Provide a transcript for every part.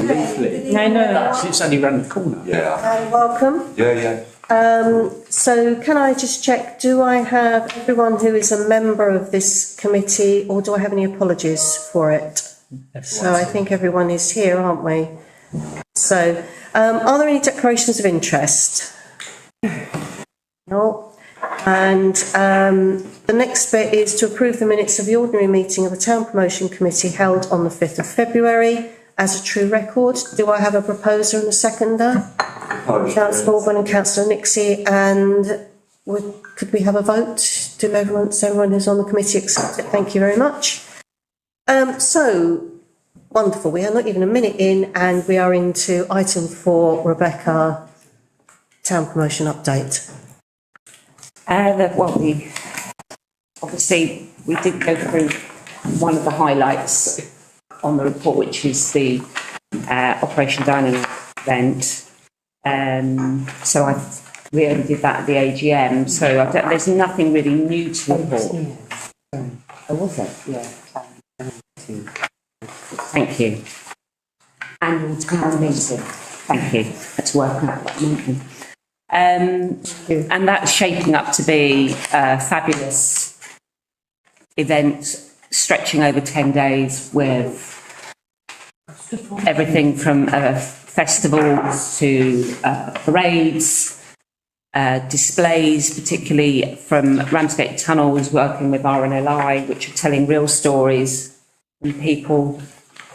leaflet. No. It's only round the corner. Yeah. And welcome. Yeah. So can I just check, do I have everyone who is a member of this committee, or do I have any apologies for it? So I think everyone is here, aren't we? So, are there any declarations of interest? No. And the next bit is to approve the minutes of the ordinary meeting of the Town Promotion Committee held on the 5th of February as a true record. Do I have a proposer and a seconder? Councillor Orban and Councillor Nixie, and could we have a vote? Does everyone who's on the committee accept it? Thank you very much. So, wonderful. We are not even a minute in, and we are into item 4, Rebecca, Town Promotion Update. Obviously, we did go through one of the highlights on the report, which is the Operation Dynamo event. So we only did that at the AGM, so there's nothing really new to report. Oh, was it? Yeah. Thank you. Annual town meeting. Thank you. Let's work out what I meant. And that's shaping up to be a fabulous event, stretching over 10 days with everything from festivals to parades, displays, particularly from Ramsgate Tunnels, working with RNLI, which are telling real stories from people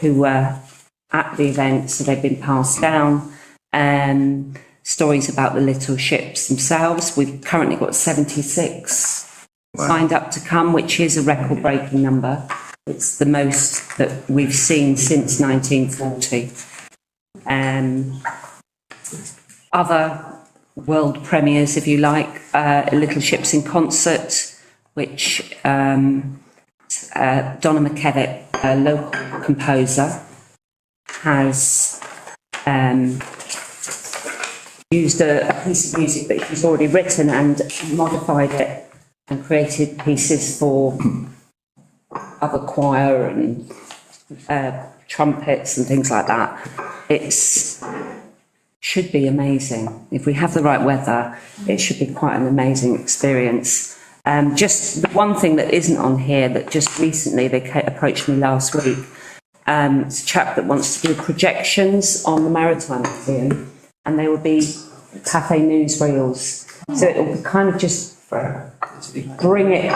who were at the event, so they've been passed down. Stories about the little ships themselves. We've currently got 76 signed up to come, which is a record-breaking number. It's the most that we've seen since 1940. Other world premieres, if you like, Little Ships in Concert, which Donna McKevitt, a local composer, has used a piece of music that he's already written and modified it and created pieces for other choir and trumpets and things like that. Should be amazing. If we have the right weather, it should be quite an amazing experience. Just the one thing that isn't on here that just recently they approached me last week. It's a chap that wants to do projections on the Maritime Museum, and they will be cafe newsreels. So it will kind of just bring it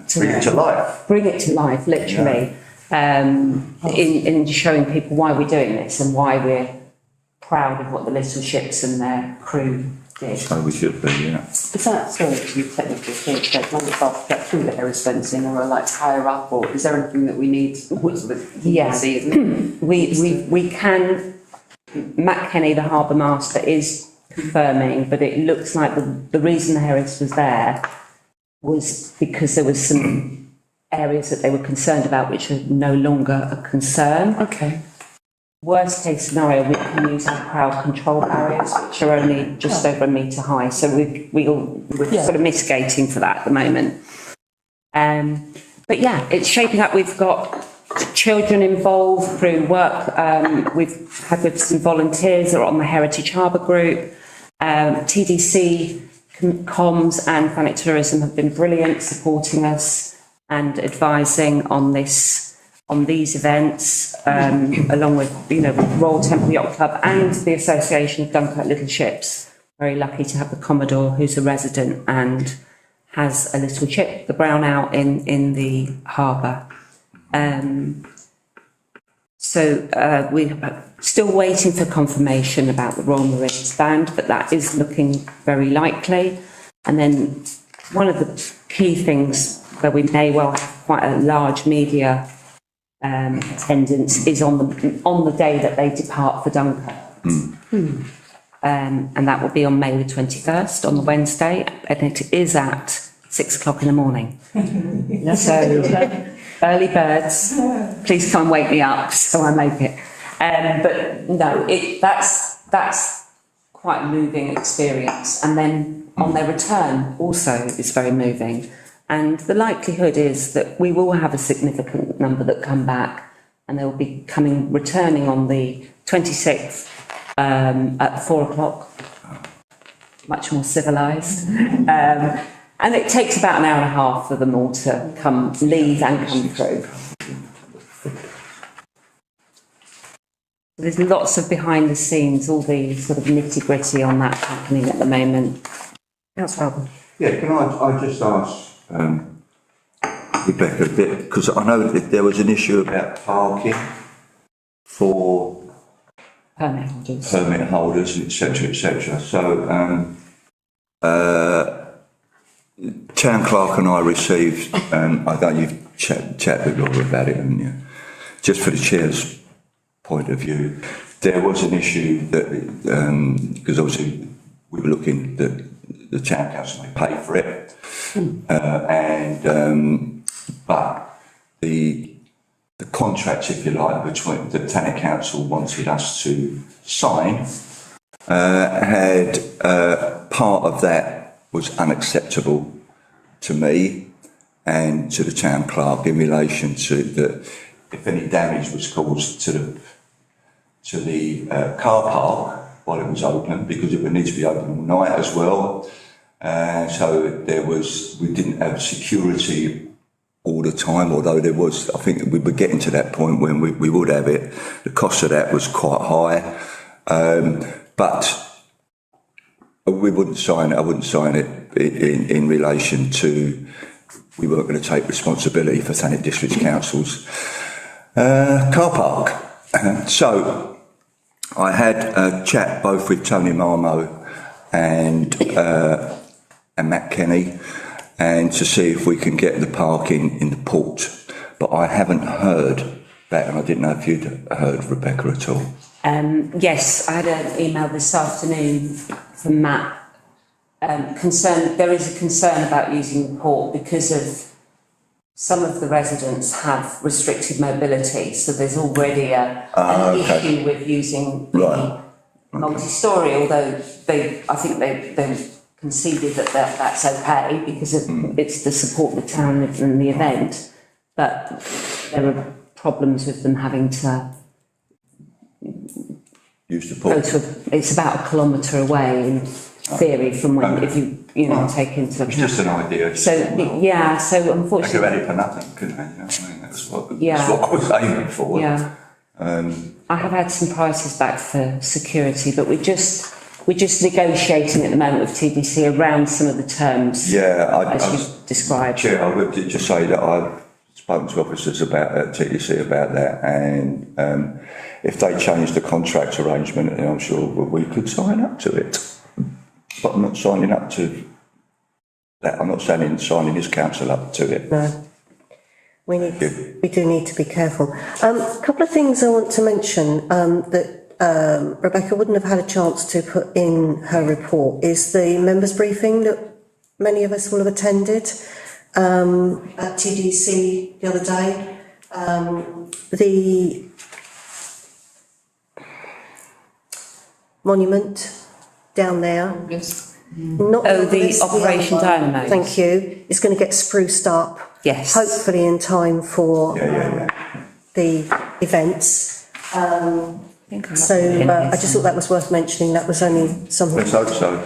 to life. Bring it to life, literally. In showing people why we're doing this and why we're proud of what the little ships and their crew did. So we should be, yeah. Is that, sorry to be technical here, but like if I get through the air fencing or like higher up, or is there anything that we need? Yes, we can. Matt Kenny, the harbour master, is confirming, but it looks like the reason the Harris was there was because there was some areas that they were concerned about which are no longer a concern. Okay. Worst case scenario, we can use our crowd control barriers, which are only just over a metre high. So we're sort of mitigating for that at the moment. But yeah, it's shaping up. We've got children involved through work. We've had with some volunteers that are on the Heritage Harbour group. TDC, Comms and Planet Tourism have been brilliant, supporting us and advising on these events, along with, Royal Temple Yacht Club and the Association of Dunkirk Little Ships. Very lucky to have the Commodore, who's a resident and has a little ship, the Brown Out, in the harbour. So we're still waiting for confirmation about the Royal Marines Band, but that is looking very likely. And then one of the key things where we may well have quite a large media attendance is on the day that they depart for Dunkirk. And that will be on May the 21st, on the Wednesday, and it is at 6 o'clock in the morning. So early birds, please come and wake me up so I make it. But no, that's quite a moving experience. And then on their return also is very moving. And the likelihood is that we will have a significant number that come back and they'll be returning on the 26th at 4 o'clock. Much more civilised. And it takes about an hour and a half for them all to leave and come through. There's lots of behind the scenes, all the sort of nitty gritty on that happening at the moment. That's Robin. Yeah, can I just ask Rebecca a bit, because I know that there was an issue about parking for permit holders, etc., etc. So, Town Clerk and I received, I know you've chat with Laura about it, haven't you? Just for the Chair's point of view, there was an issue that, because obviously we were looking that the Town Council may pay for it, but the contracts, if you like, between the Town Council wanted us to sign, had part of that was unacceptable to me and to the Town Clerk in relation to that if any damage was caused to the car park while it was open, because it would need to be open all night as well. So we didn't have security all the time, although there was, I think we were getting to that point when we would have it. The cost of that was quite high. But we wouldn't sign it, I wouldn't sign it in relation to, we weren't going to take responsibility for Thanet District Council's car park. So I had a chat both with Tony Marmo and Matt Kenny, and to see if we can get the parking in the port. But I haven't heard that, and I didn't know if you'd heard, Rebecca, at all. Yes, I had an email this afternoon from Matt. There is a concern about using the port because of some of the residents have restricted mobility, so there's already an issue with using the multi-storey, although I think they conceded that's okay because it's to support the town and the event, but there are problems with them having to use the port. It's about 1 kilometre away in theory from when if you take into account. It's just an idea. So unfortunately they could have had it for nothing, couldn't they? You know what I mean? That's what I was aiming for. Yeah. I have had some prices back for security, but we're just negotiating at the moment with TDC around some of the terms. Yeah, as you described. Chair, I would just say that I've spoken to officers about TDC about that, and if they change the contract arrangement, then I'm sure we could sign up to it. But I'm not signing up to that. I'm not signing this council up to it. No. We do need to be careful. A couple of things I want to mention that Rebecca wouldn't have had a chance to put in her report is the members' briefing that many of us will have attended at TDC the other day. The monument down there. Not the Operation Dynamo. Thank you. It's going to get spruced up. Yes. Hopefully in time for the events. I just thought that was worth mentioning. That was only something. Let's hope so.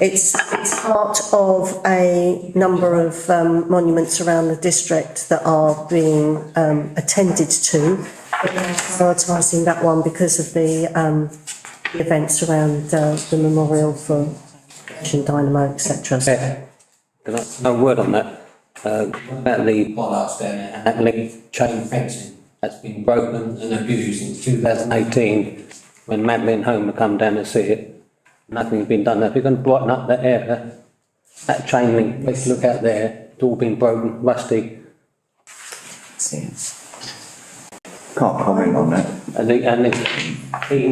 It's part of a number of monuments around the district that are being attended to. But we're prioritising that one because of the events around the memorial for Operation Dynamo, etc. No word on that. About the bollards down there and that link chain fencing that's been broken and abused since 2018 when Madeline Homer come down to see it. Nothing's been done. If you're going to brighten up that area, that chain link, let's look out there, it's all been broken, rusty. Can't comment on that. And the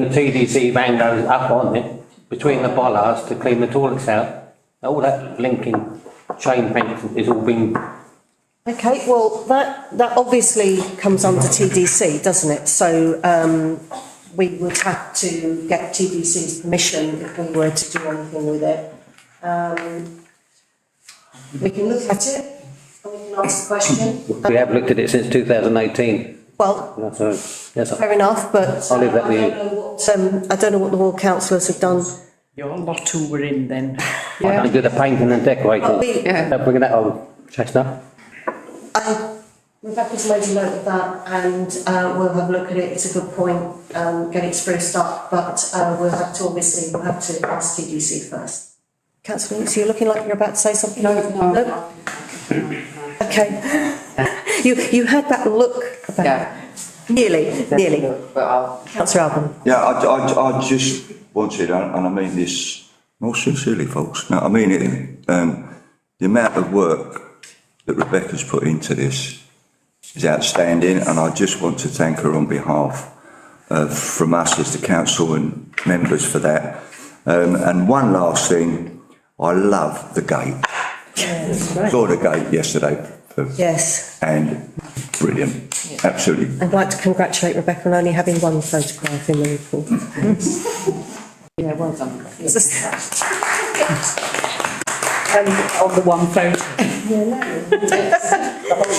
TDC van goes up on it between the bollards to clean the toilets out. All that linking chain fencing is all been. Okay, well that obviously comes under TDC, doesn't it? So we would have to get TDC's permission if we were to do anything with it. We can look at it and we can ask the question. We have looked at it since 2018. Well, Yes, fair enough, but I'll leave that with you. I don't know what the ward councillors have done. Your lotto were in then. I don't do the painting and decorating. Yeah. Don't bring that old Chestnut. Rebecca's made a note of that and we'll have a look at it. It's a good point, get it spruced up, but we'll have to ask TDC first. Councillor Lees, you're looking like you're about to say something? No. Okay. You had that look about nearly. But I'll. Councillor Alban. Yeah, I just wanted, and I mean this more sincerely, folks. No, I mean it. The amount of work that Rebecca's put into this is outstanding, and I just want to thank her on behalf from us as the council and members for that. And one last thing, I love the gate. Saw the gate yesterday. Yes. And brilliant, absolutely. I'd like to congratulate Rebecca on only having one photograph in the report. Yeah, well done. On the one photo.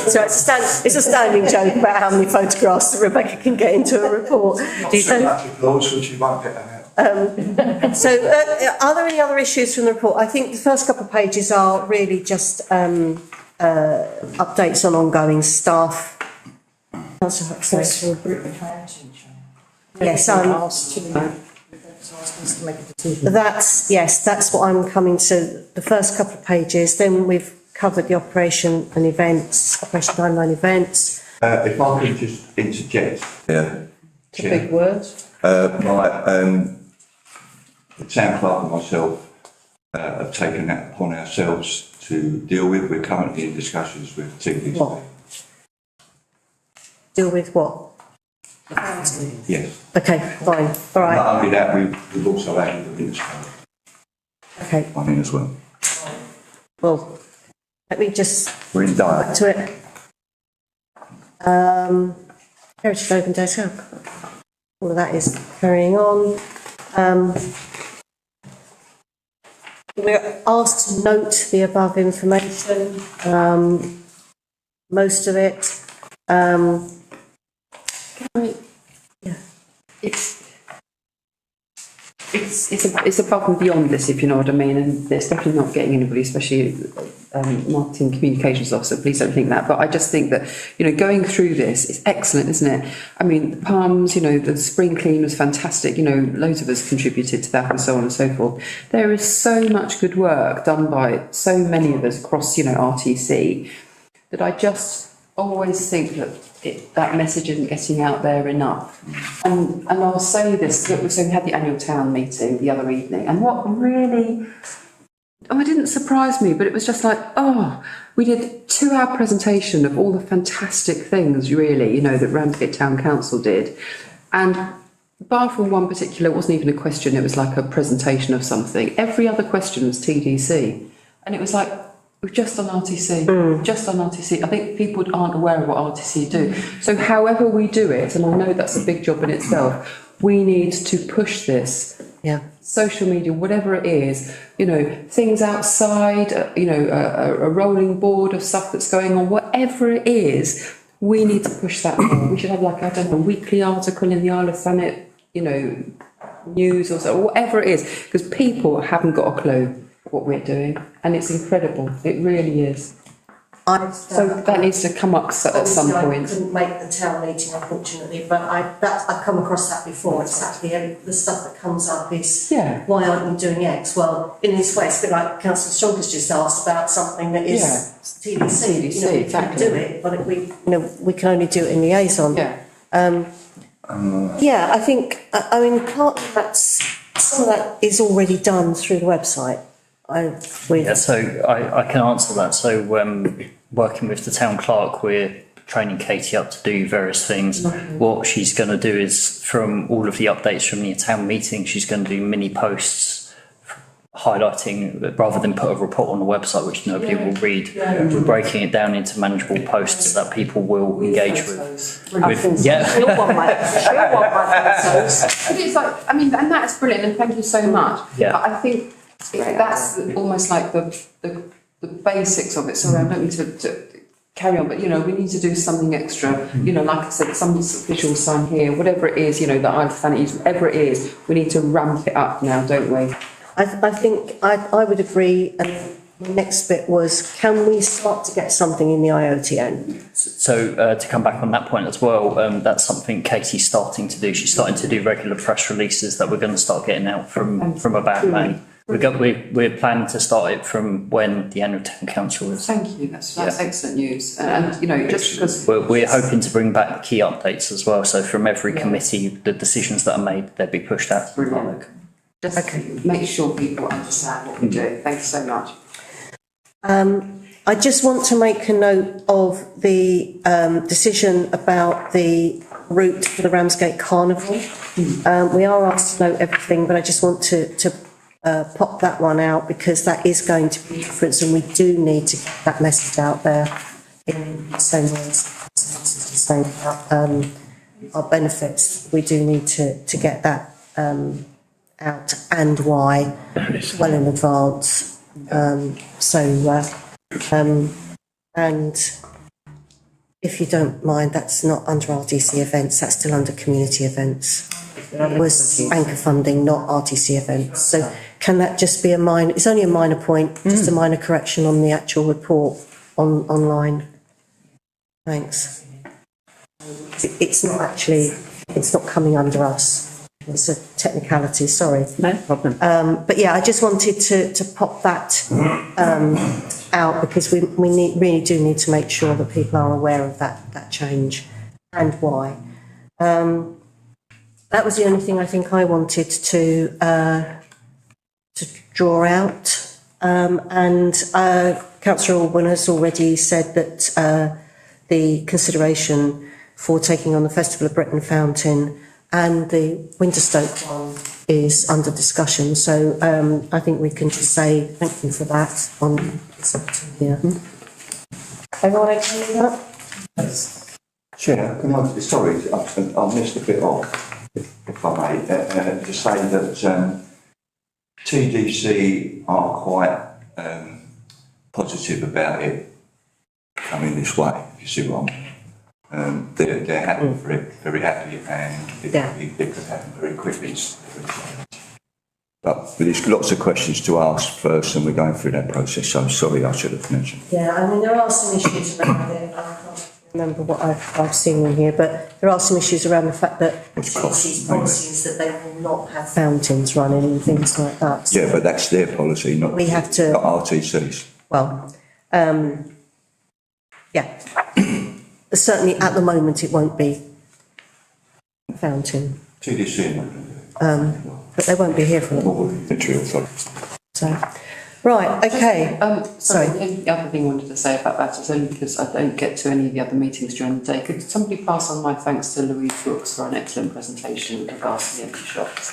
So it's a standing joke about how many photographs Rebecca can get into a report. So are there any other issues from the report? I think the first couple of pages are really just updates on ongoing stuff. Yes, that's what I'm coming to, the first couple of pages. Then we've covered the operation and events, operation timeline events. If I could just interject. Yeah. It's a big word. The town clerk and myself have taken that upon ourselves to deal with. We're currently in discussions with TDC. What? Deal with what? Yes. Okay, fine, all right. Not only that, we've also added the witness Okay, on in as well. well, let me just We're in back dire. to it. Heritage Open Days Help. All of that is carrying on. We're asked to note the above information, most of it. It's above and beyond this, if you know what I mean, and it's definitely not getting anybody, especially marketing communications officer. Please don't think that. But I just think that, you know, going through this is excellent, isn't it? I mean, the palms, you know, the spring clean was fantastic. You know, loads of us contributed to that, and so on and so forth. There is so much good work done by so many of us across, you know, RTC, that I just always think that that message isn't getting out there enough. And I'll say this, so we had the annual town meeting the other evening, and what really, it didn't surprise me, but it was just like, we did a 2-hour presentation of all the fantastic things, really, you know, that Ramsgate Town Council did. And bar from one particular, it wasn't even a question, it was like a presentation of something. Every other question was TDC. And it was like, we've just done RTC, just done RTC. I think people aren't aware of what RTC do. So however we do it, and I know that's a big job in itself, we need to push this. Yeah. Social media, whatever it is, you know, things outside, you know, a rolling board of stuff that's going on, whatever it is, we need to push that more. We should have, like, I don't know, a weekly article in the Isle of Thanet, you know, news or so, whatever it is, because people haven't got a clue what we're doing, and it's incredible. It really is. So that needs to come up at some point. I couldn't make the town meeting, unfortunately, but I've come across that before. It's actually the stuff that comes up is, why aren't you doing X? Well, in this way, it's a bit like Councillor Strong has just asked about something that is TDC. You know, we can do it, but we can only do it in liaison. I think, I mean, part of that's, some of that is already done through the website. So I can answer that. So working with the town clerk, we're training Katie up to do various things. What she's going to do is, from all of the updates from the town meeting, she's going to do mini posts highlighting, rather than put a report on the website which nobody will read. We're breaking it down into manageable posts that people will engage with. But it's like, I mean, and that's brilliant, and thank you so much. Yeah. But I think that's almost like the basics of it. Sorry, I don't mean to carry on, but you know, we need to do something extra, you know, like I said, some visual sign here, whatever it is, you know, that I've found it, whatever it is, we need to ramp it up now, don't we? I think I would agree. And the next bit was, can we start to get something in the IOTN? So to come back on that point as well, that's something Katie's starting to do. She's starting to do regular press releases that we're going to start getting out from about May. We're planning to start it from when the annual town council is. Thank you, that's excellent news. And you know, just because we're hoping to bring back the key updates as well. So from every committee, the decisions that are made, they'll be pushed out to the public. Just make sure people understand what we do. Thank you so much. I just want to make a note of the decision about the route for the Ramsgate Carnival. We are asked to note everything, but I just want to pop that one out because that is going to be different, and we do need to get that message out there in the same way as saying about our benefits. We do need to get that out, and why well in advance. And if you don't mind, that's not under RTC events, that's still under community events. It was anchor funding, not RTC events. So can that just be it's only a minor point, just a minor correction on the actual report online? Thanks. It's not coming under us. It's a technicality, sorry. No problem. But yeah, I just wanted to pop that out because we really do need to make sure that people are aware of that change and why. That was the only thing I think I wanted to draw out. And Councillor Alban has already said that the consideration for taking on the Festival of Britain Fountain and the Winterstoke one is under discussion. So I think we can just say thank you for that on this opportunity here. Everyone okay with that? Chair, can I, sorry, I missed a bit off, if I may, to say that TDC are quite positive about it coming this way, if you see what I mean. They're happy, very happy, and it could happen very quickly. But there's lots of questions to ask first, and we're going through that process, so I'm sorry, I should have mentioned. Yeah, I mean, there are some issues around it. I can't remember what I've seen in here, but there are some issues around the fact that TDC's policy is that they will not have fountains running and things like that. So yeah, but that's their policy, not RTC's. Well, yeah. Certainly at the moment it won't be a fountain. TDC. But they won't be here for long. So, right, okay. Sorry, the only other thing I wanted to say about that is only because I don't get to any of the other meetings during the day. Could somebody pass on my thanks to Louise Brooks for an excellent presentation with regards to the empty shops?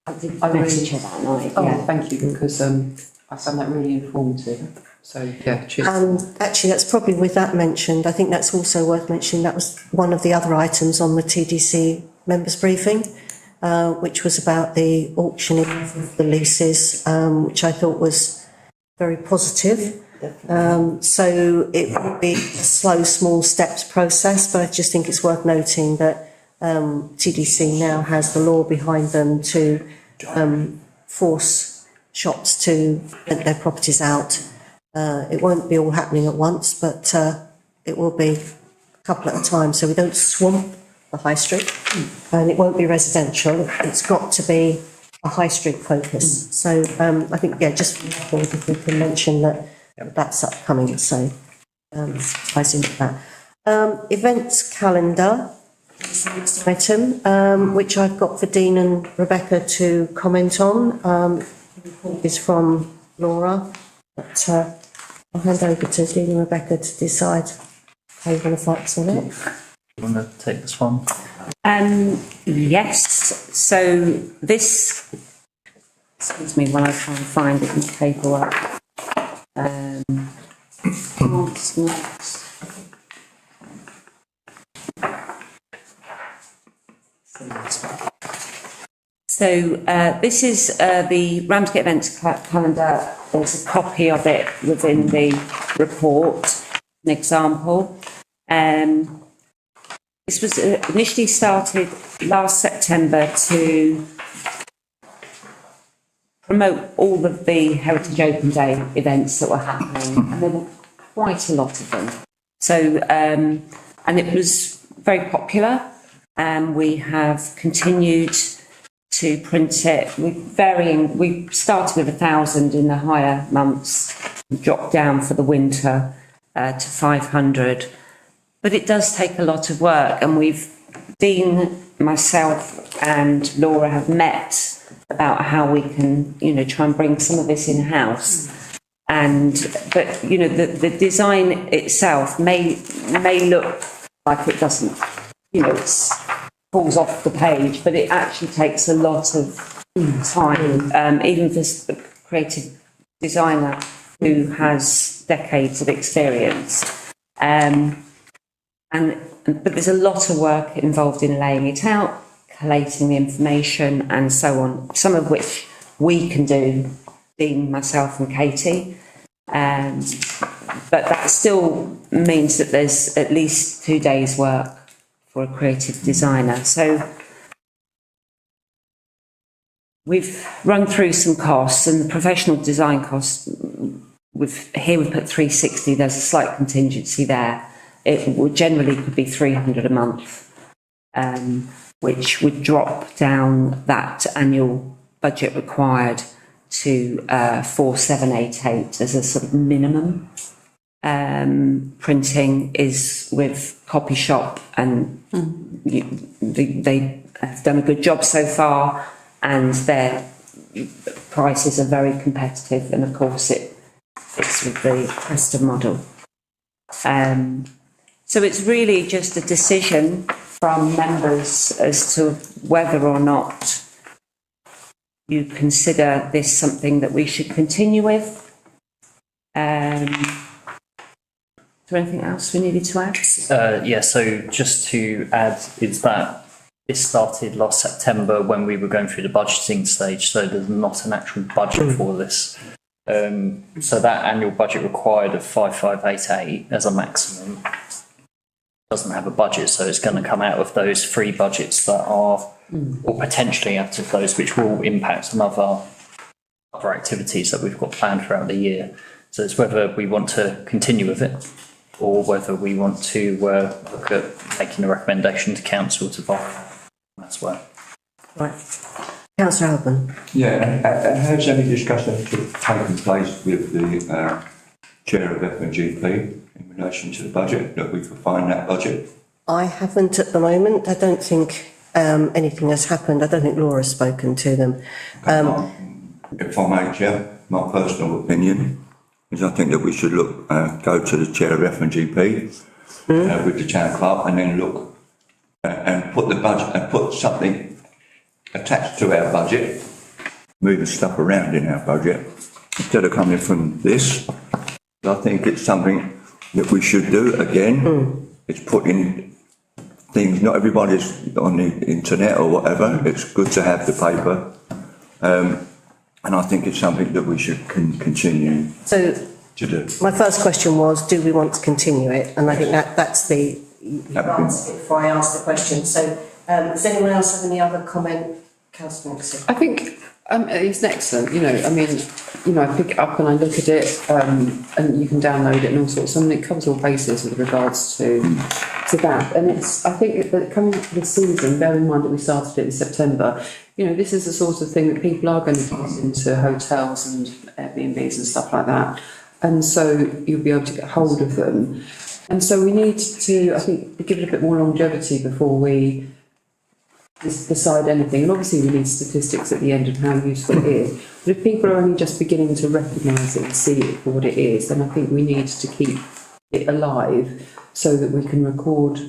I messaged her that night. Oh, thank you, because I found that really informative. So, yeah, cheers. And actually, that's probably with that mentioned, I think that's also worth mentioning, that was one of the other items on the TDC members briefing, which was about the auctioning of the leases, which I thought was very positive. So it will be a slow, small steps process, but I just think it's worth noting that TDC now has the law behind them to force shops to rent their properties out. It won't be all happening at once, but it will be a couple at a time, so we don't swamp the high street, and it won't be residential. It's got to be a high street focus. So I think, yeah, just if we can mention that that's upcoming, so ties into that. Events calendar is the next item, which I've got for Dean and Rebecca to comment on. The report is from Laura, but I'll hand over to Dean and Rebecca to decide how you want to focus on it. You want to take this one? Yes. So this, excuse me, while I try and find it in the paperwork. So this is the Ramsgate events calendar. There's a copy of it within the report. an example. This was initially started last September to promote all of the Heritage Open Day events that were happening, and there were quite a lot of them. So, and it was very popular, and we have continued to print it with varying. We started with 1,000 in the higher months, dropped down for the winter to 500. But it does take a lot of work, and Dean, myself and Laura have met about how we can, try and bring some of this in-house. But the design itself may look like it doesn't, it falls off the page, but it actually takes a lot of time, even for a creative designer who has decades of experience. But there's a lot of work involved in laying it out, collating the information and so on, some of which we can do, Dean, myself and Katie. But that still means that there's at least 2 days' work for a creative designer. So we've run through some costs, and the professional design costs, here we put 360, there's a slight contingency there. It would generally could be 300 a month, which would drop down that annual budget required to 4788 as a sort of minimum. Printing is with Copy Shop, and they have done a good job so far, and their prices are very competitive, and of course it fits with the Preston model. So it's really just a decision from members as to whether or not you consider this something that we should continue with. Is there anything else we needed to add? Yeah, so just to add is that it started last September when we were going through the budgeting stage, so there's not an actual budget for this. So that annual budget required of 5588 as a maximum doesn't have a budget, so it's going to come out of those free budgets that are, or potentially out of those which will impact some of our other activities that we've got planned throughout the year. So it's whether we want to continue with it, or whether we want to look at making a recommendation to council to borrow as well. Right. Councillor Alban. Yeah, has any discussion taken place with the chair of FNGP in relation to the budget, that we could find that budget? I haven't at the moment. I don't think anything has happened. I don't think Laura's spoken to them. If I may, Chair, my personal opinion is I think that we should go to the chair of FNGP with the town clerk, and then look and put the budget and put something attached to our budget, moving stuff around in our budget instead of coming from this. I think it's something that we should do again. It's putting things, not everybody's on the internet or whatever. It's good to have the paper. And I think it's something that we should continue to do. My first question was, do we want to continue it? And I think that's the answer before I ask the question. So does anyone else have any other comment? Councillor Nixon. I think it's excellent. I pick it up and I look at it, and you can download it and all sorts. And it covers all bases with regards to that. And I think that coming up this season, bear in mind that we started it in September. This is the sort of thing that people are going to use into hotels and Airbnbs and stuff like that. And so you'll be able to get hold of them. And so we need to, I think, give it a bit more longevity before we decide anything. And obviously we need statistics at the end of how useful it is. But if people are only just beginning to recognise it and see it for what it is, then I think we need to keep it alive so that we can record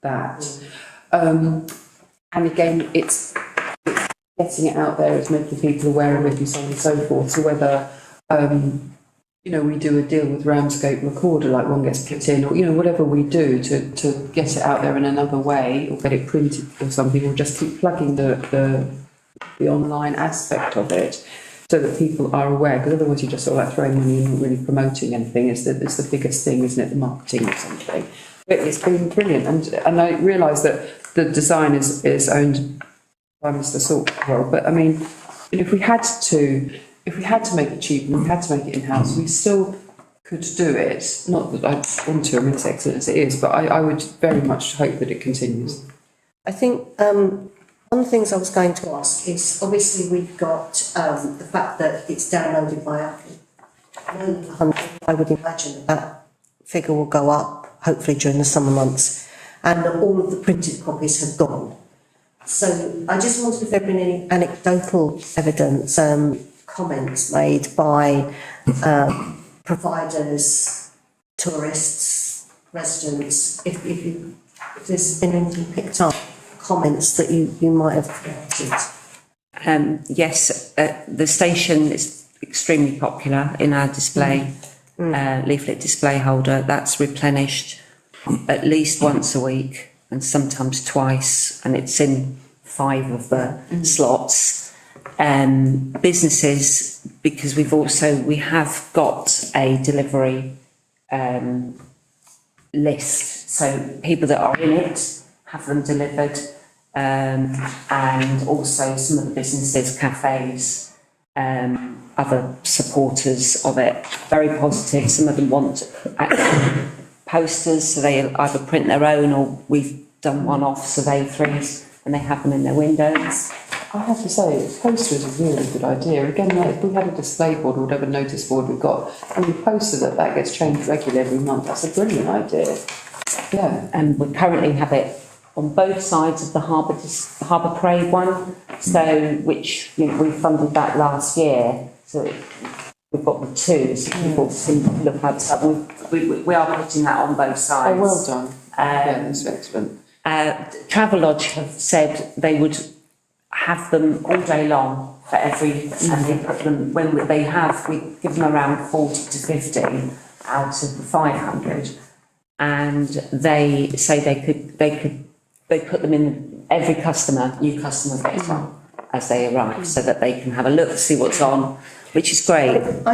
that. And again, it's getting it out there, it's making people aware of it and so on and so forth. So whether we do a deal with Ramsgate Recorder, like one gets put in, or whatever we do to get it out there in another way, or get it printed or something, or just keep plugging the online aspect of it, so that people are aware, because otherwise you're just sort of like throwing money and not really promoting anything. It's the biggest thing, isn't it, the marketing or something. But it's been brilliant, and I realise that the design is owned by Mr. Saltwell, but I mean, if we had to make it cheap and we had to make it in-house, we still could do it. Not that I want to, I mean, it's excellent as it is, but I would very much hope that it continues. I think one of the things I was going to ask is, obviously we've got the fact that it's downloaded by Apple. I would imagine that figure will go up, hopefully during the summer months, and that all of the printed copies have gone. So I just wondered if there had been any anecdotal evidence, comments made by providers, tourists, residents, if there's been anything picked up, comments that you might have collected. Yes, the station is extremely popular in our display, leaflet display holder. That's replenished at least once a week and sometimes twice, and it's in 5 of the slots. Businesses, because we have got a delivery list, so people that are in it have them delivered, and also some of the businesses, cafes, other supporters of it, very positive. Some of them want actual posters, so they either print their own, or we've done one off, so they freeze and they have them in their windows. I have to say, a poster is a really good idea. Again, like if we had a display board or whatever notice board we've got, and we poster that gets changed regularly every month, that's a brilliant idea. Yeah. And we currently have it on both sides of the Harbour Parade one, so which we funded that last year. So we've got the 2, so people can look outside. We are putting that on both sides. Oh, well done. Yeah, that's excellent. Travelodge have said they would have them all day long for every, and they put them when we give them around 40 to 50 out of the 500, and they say they put them in every new customer gets one as they arrive, so that they can have a look, see what's on, which is great. I think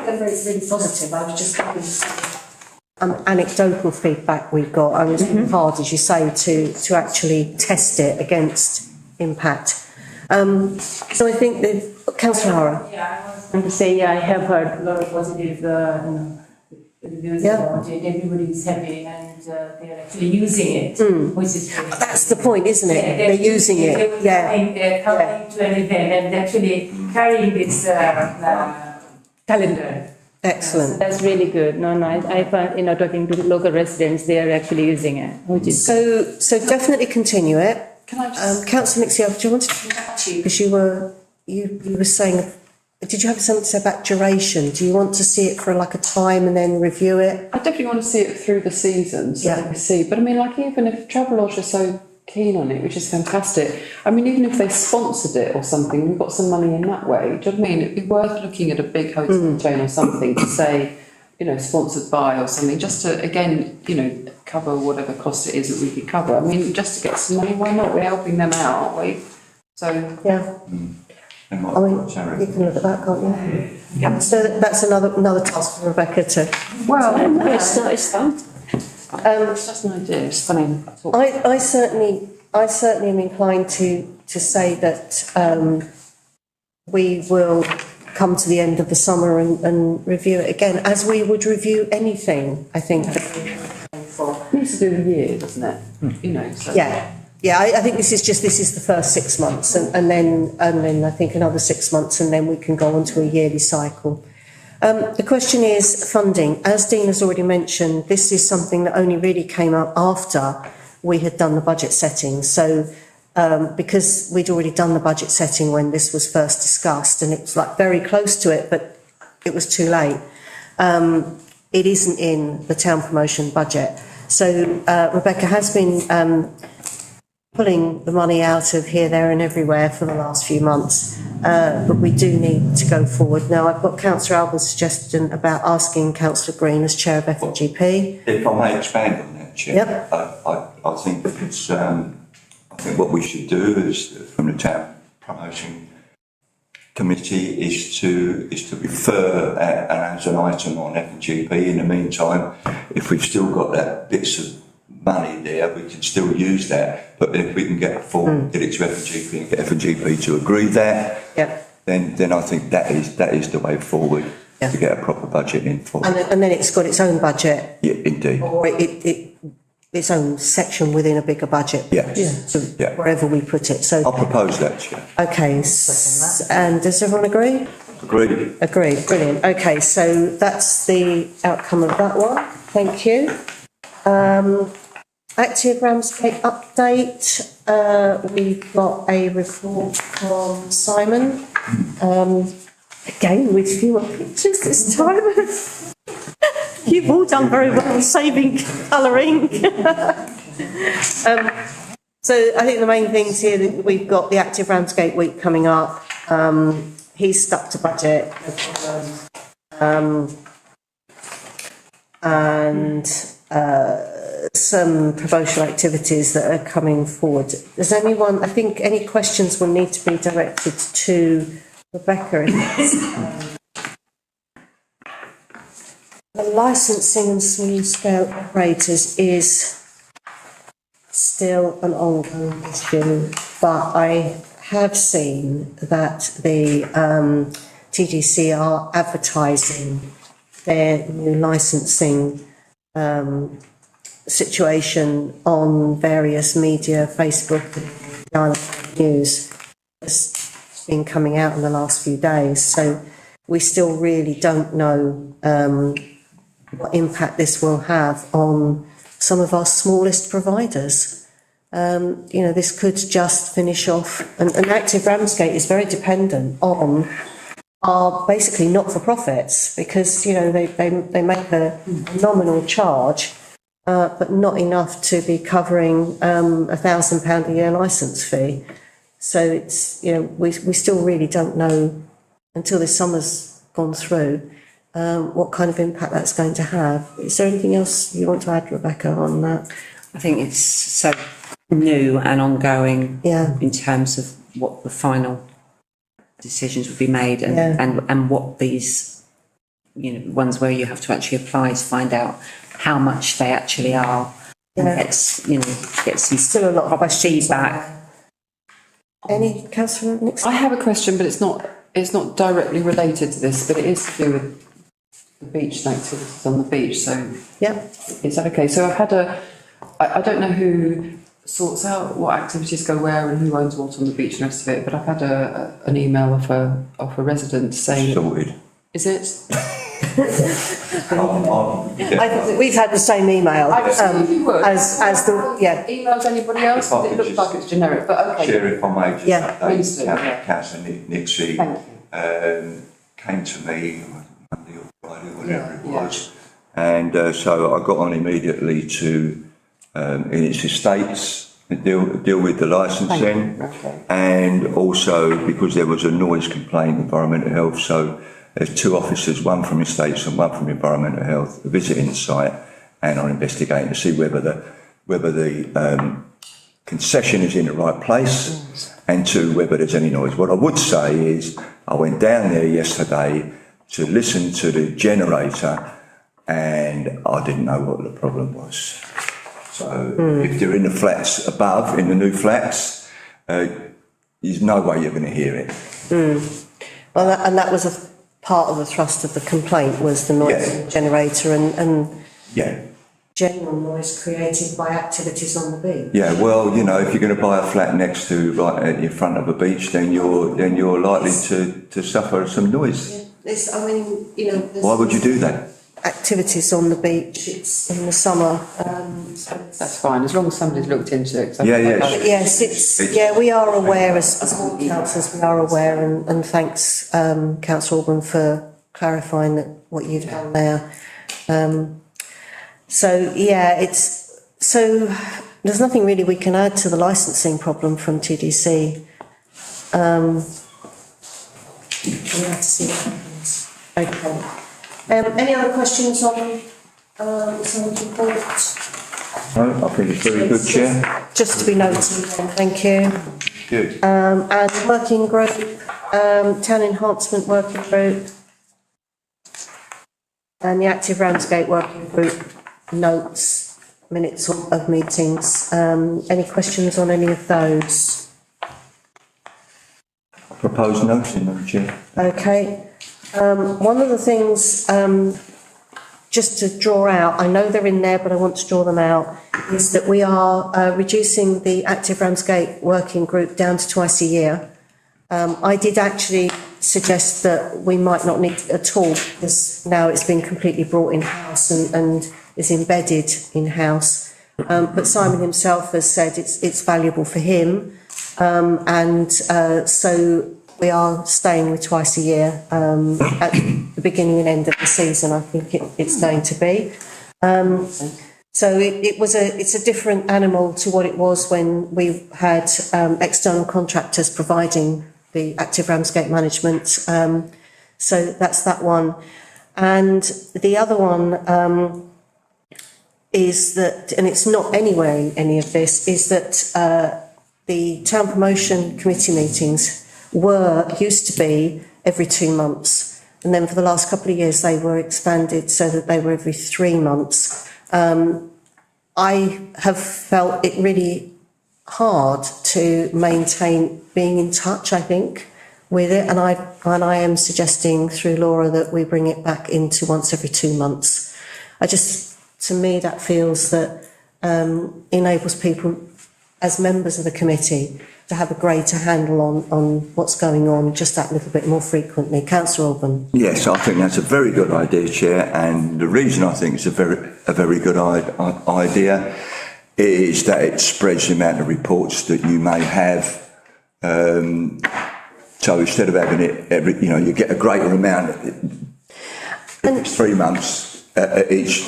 they're really positive. I was just looking anecdotal feedback we've got. I was hard, as you say, to actually test it against impact. So I think that Councillor Hara. Yeah, I was going to say, I have heard a lot of positive reviews about it. Everybody is happy and they're actually using it, which is good. That's the point, isn't it? Yeah, they're using it. They're coming to an event and actually carrying this calendar. Excellent. So that's really good. No, I find, talking to the local residents, they are actually using it, which is So definitely continue it. Can I just... Councillor Nixie, do you want to come back to you, because you were saying, did you have something to say about duration? Do you want to see it for like a time and then review it? I definitely want to see it through the season, so that we see. But I mean, like, even if Travelodge are so keen on it, which is fantastic, I mean, even if they sponsored it or something, we've got some money in that way, do you know what I mean? It'd be worth looking at a big hotel chain or something to say, sponsored by or something, just to, again, cover whatever cost it is that we could cover. I mean, just to get some money, why not? We're helping them out, aren't we? So... Yeah. I mean, you can look at that, can't you? Yeah. So that's another task for Rebecca to... Well, It's fun. it's just an idea. It's funny. I certainly am inclined to say that we will come to the end of the summer and review it again, as we would review anything, I think. It needs to do a year, doesn't it? So. Yeah, I think this is the first 6 months, and then I think another 6 months, and then we can go on to a yearly cycle. The question is funding. As Dean has already mentioned, this is something that only really came up after we had done the budget setting. So because we'd already done the budget setting when this was first discussed, and it was like very close to it, but it was too late. It isn't in the town promotion budget. So Rebecca has been pulling the money out of here, there and everywhere for the last few months, but we do need to go forward. Now, I've got Councillor Alban's suggestion about asking Councillor Green as Chair of FGP. If I may expand on that, Chair. Yep. I think it's, I think what we should do is, from the town promotion committee is to refer as an item on F&GP. In the meantime, if we've still got that bits of money there, we can still use that. But if we can get a form, get it to F&GP and get F&GP to agree that, then I think that is the way forward to get a proper budget in for. And then it's got its own budget. Yeah, indeed. Or its own section within a bigger budget. So wherever we put it. So I'll propose that, Chair. okay, and does everyone agree? Agreed. Agreed, brilliant. Okay, so that's the outcome of that one. Thank you. Active Ramsgate update. We've got a report from Simon. Again, with fewer pictures this time. You've all done very well saving colouring. So I think the main things here, that we've got the Active Ramsgate week coming up. He's stuck to budget. And some promotional activities that are coming forward. Does anyone, I think any questions will need to be directed to Rebecca. The licensing and small scale operators is still an ongoing issue, but I have seen that the TDC are advertising their new licensing situation on various media, Facebook and news. It's been coming out in the last few days, so we still really don't know what impact this will have on some of our smallest providers. This could just finish off, and Active Ramsgate is very dependent on our basically not-for-profits, because they make a nominal charge, but not enough to be covering £1,000 a year licence fee. So it's we still really don't know until this summer's gone through what kind of impact that's going to have. Is there anything else you want to add, Rebecca, on that? I think it's so new and ongoing in terms of what the final decisions would be made and what these, ones where you have to actually apply to find out how much they actually are. And get some Still a lot of feedback. Any, Councillor Nixon? I have a question, but it's not directly related to this, but it is to do with the beach and activities on the beach. So is that okay? So I've had I don't know who sorts out what activities go where and who owns what on the beach and the rest of it, but I've had an email of a resident saying... Sorted. Is it? We've had the same email as the If emailed anybody else? I It could looks just- like it's generic, but okay. Chair, if I may just Please do, update Councillor Nixie, Thank came to me Monday or Friday, whatever it was, and so I got on immediately to in its estates deal with the licensing, and also because there was a noise complaint, environmental health. So there's two officers, one from estates and one from environmental health, visiting the site and are investigating to see whether the concession is in the right place, and two, whether there's any noise. What I would say is I went down there yesterday to listen to the generator, and I didn't know what the problem was. So if they're in the flats above, in the new flats, there's no way you're going to hear it. Well, that was a part of the thrust of the complaint, was the noise generator and general noise created by activities on the beach. Yeah, well, if you're going to buy a flat next to, right in front of a beach, then you're likely to suffer some noise. Why would you do that? Activities on the beach, it's in the summer. That's fine, as long as somebody's looked into it. Yes, we are aware, as all councillors, we are aware, and thanks, Councillor Alban, for clarifying what you've done there. So there's nothing really we can add to the licensing problem from TDC. We have to see what happens. Okay. Any other questions on someone's report? No, I think it's very good, Chair. Just to be noted, thank you. Good. And working group, Town Enhancement Working Group, and the Active Ramsgate Working Group notes, minutes of meetings. Any questions on any of those? Proposed noting, Madam Chair. Okay. One of the things, just to draw out, I know they're in there, but I want to draw them out, is that we are reducing the Active Ramsgate Working Group down to twice a year. I did actually suggest that we might not need it at all, because now it's been completely brought in-house and is embedded in-house. But Simon himself has said it's valuable for him. So we are staying with twice a year at the beginning and end of the season. I think it's going to be. So it's a different animal to what it was when we had external contractors providing the Active Ramsgate management. So that's that one. And the other one is that, and it's not anywhere in any of this, is that the Town Promotion Committee meetings used to be every 2 months. And then for the last couple of years, they were expanded so that they were every 3 months. I have felt it really hard to maintain being in touch, I think, with it. And I am suggesting through Laura that we bring it back into once every 2 months. To me, that feels that enables people as members of the committee to have a greater handle on what's going on just that little bit more frequently. Councillor Alban. Yes, I think that's a very good idea, Chair, and the reason I think it's a very good idea is that it spreads the amount of reports that you may have. So instead of having it every, you get a greater amount. It's 3 months each.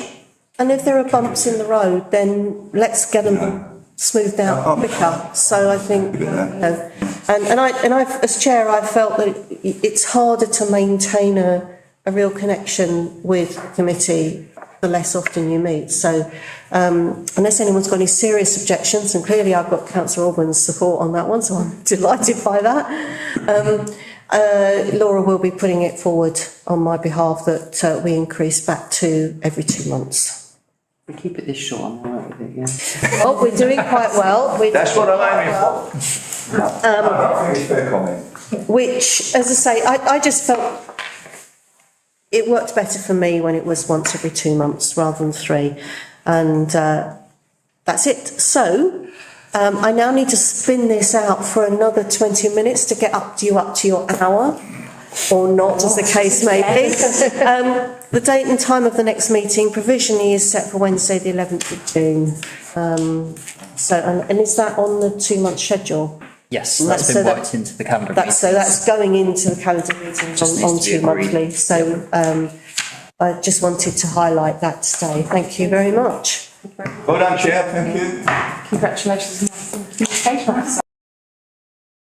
And if there are bumps in the road, then let's get them smoothed out quicker. So I think, and I, as chair, I felt that it's harder to maintain a real connection with the committee the less often you meet. So unless anyone's got any serious objections, and clearly I've got Councillor Alban's support on that one, so I'm delighted by that. Laura will be putting it forward on my behalf that we increase back to every 2 months. We keep it this short, I'm all right with it, yeah. Well, we're doing quite well. That's what I'm aiming for. I think it's fair comment. Which, as I say, I just felt it worked better for me when it was once every 2 months rather than 3. And that's it. So I now need to spin this out for another 20 minutes to get up to your hour, or not, as the case may be. The date and time of the next meeting provisionally is set for Wednesday, the 11th of June. And is that on the 2 month schedule? Yes, that's been worked into the calendar meetings. So that's going into the calendar meetings on 2 monthly. So I just wanted to highlight that today. Thank you very much. Well done, Chair. Thank you. Congratulations on communication.